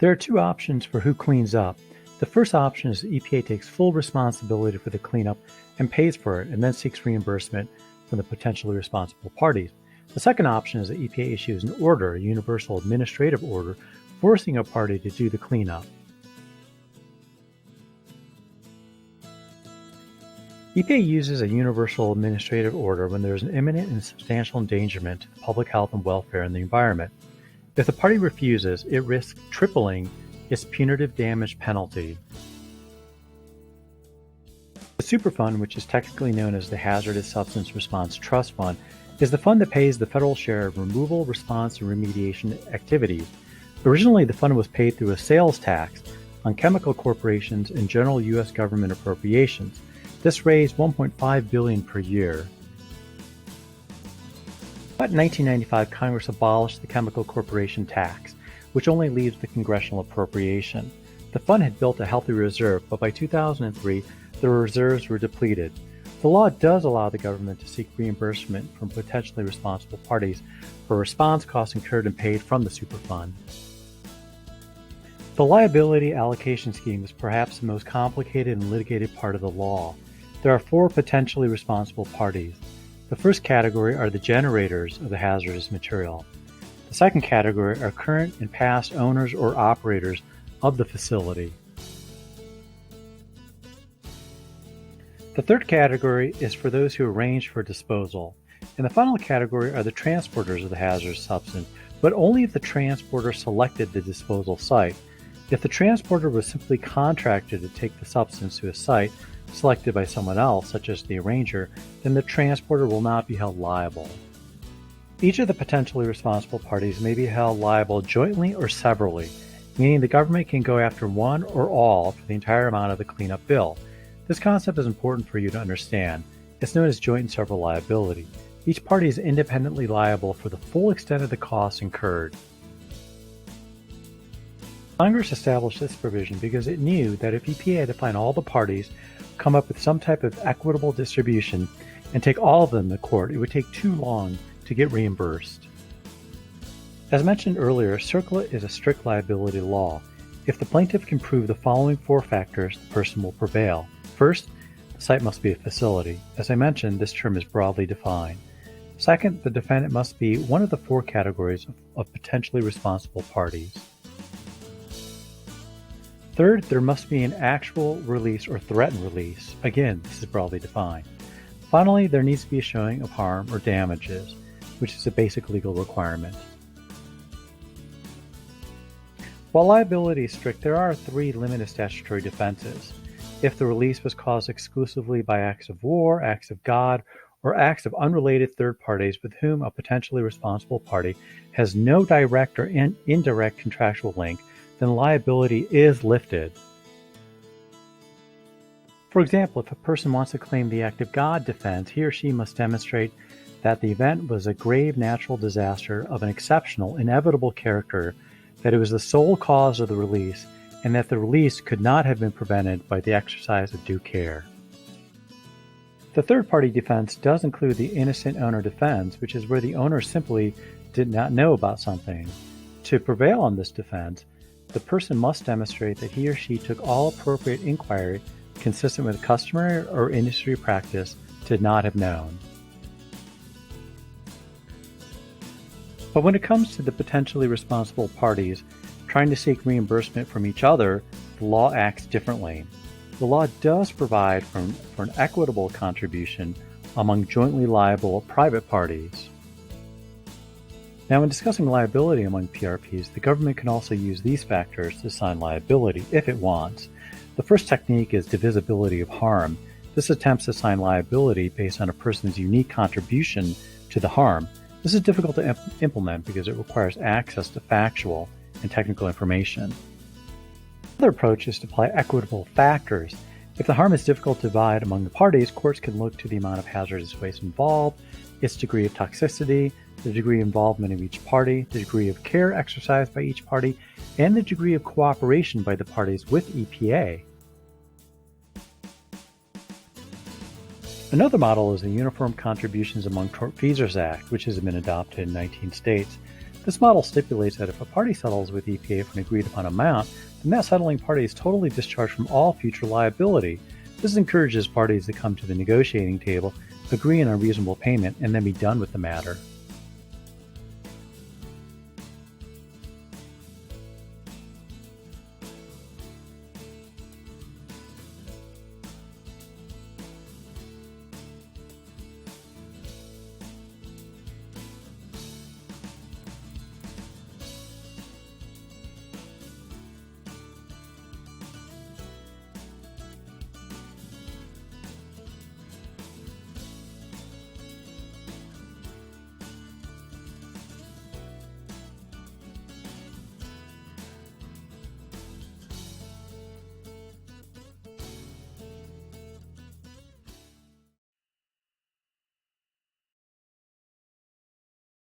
There are two options for who cleans up. The first option is the EPA takes full responsibility for the cleanup and pays for it, and then seeks reimbursement from the potentially responsible parties. The second option is the EPA issues an order, a universal administrative order, forcing a party to do the cleanup. EPA uses a universal administrative order when there is an imminent and substantial endangerment to the public health and welfare and the environment. If the party refuses, it risks tripling its punitive damage penalty. The Superfund, which is technically known as the Hazardous Substance Response Trust Fund, is the fund that pays the federal share of removal, response, and remediation activities. Originally, the fund was paid through a sales tax on chemical corporations and general U.S. government appropriations. This raised $1.5 billion per year. But in 1995, Congress abolished the chemical corporation tax, which only leaves the congressional appropriation. The fund had built a healthy reserve, but by 2003, the reserves were depleted. The law does allow the government to seek reimbursement from potentially responsible parties for response costs incurred and paid from the Superfund. The liability allocation scheme is perhaps the most complicated and litigated part of the law. There are four potentially responsible parties. The first category are the generators of the hazardous material. The second category are current and past owners or operators of the facility. The third category is for those who arrange for disposal. And the final category are the transporters of the hazardous substance, but only if the transporter selected the disposal site. If the transporter was simply contracted to take the substance to a site selected by someone else, such as the arranger, then the transporter will not be held liable. Each of the potentially responsible parties may be held liable jointly or severally, meaning the government can go after one or all for the entire amount of the cleanup bill. This concept is important for you to understand. It's known as joint and several liability. Each party is independently liable for the full extent of the costs incurred. Congress established this provision because it knew that if EPA had to find all the parties, come up with some type of equitable distribution, and take all of them to court, it would take too long to get reimbursed. As mentioned earlier, CERCLA is a strict liability law. If the plaintiff can prove the following four factors, the person will prevail. First, the site must be a facility. As I mentioned, this term is broadly defined. Second, the defendant must be one of the four categories of potentially responsible parties. Third, there must be an actual release or threatened release. Again, this is broadly defined. Finally, there needs to be a showing of harm or damages, which is a basic legal requirement. While liability is strict, there are three limited statutory defenses. If the release was caused exclusively by acts of war, acts of God, or acts of unrelated third parties with whom a potentially responsible party has no direct or indirect contractual link, then liability is lifted. For example, if a person wants to claim the act of God defense, he or she must demonstrate that the event was a grave natural disaster of an exceptional, inevitable character, that it was the sole cause of the release, and that the release could not have been prevented by the exercise of due care. The third-party defense does include the innocent owner defense, which is where the owner simply did not know about something. To prevail on this defense, the person must demonstrate that he or she took all appropriate inquiry consistent with customary or industry practice to not have known. But when it comes to the potentially responsible parties trying to seek reimbursement from each other, the law acts differently. The law does provide for an equitable contribution among jointly liable private parties. Now, in discussing liability among PRPs, the government can also use these factors to assign liability if it wants. The first technique is divisibility of harm. This attempts to assign liability based on a person's unique contribution to the harm. This is difficult to implement because it requires access to factual and technical information. Another approach is to apply equitable factors. If the harm is difficult to divide among the parties, courts can look to the amount of hazardous waste involved, its degree of toxicity, the degree of involvement of each party, the degree of care exercised by each party, and the degree of cooperation by the parties with EPA. Another model is the Uniform Contributions Among Tortfeasors Act, which has been adopted in 19 states. This model stipulates that if a party settles with EPA for an agreed upon amount, then that settling party is totally discharged from all future liability. This encourages parties to come to the negotiating table, agree on a reasonable payment, and then be done with the matter.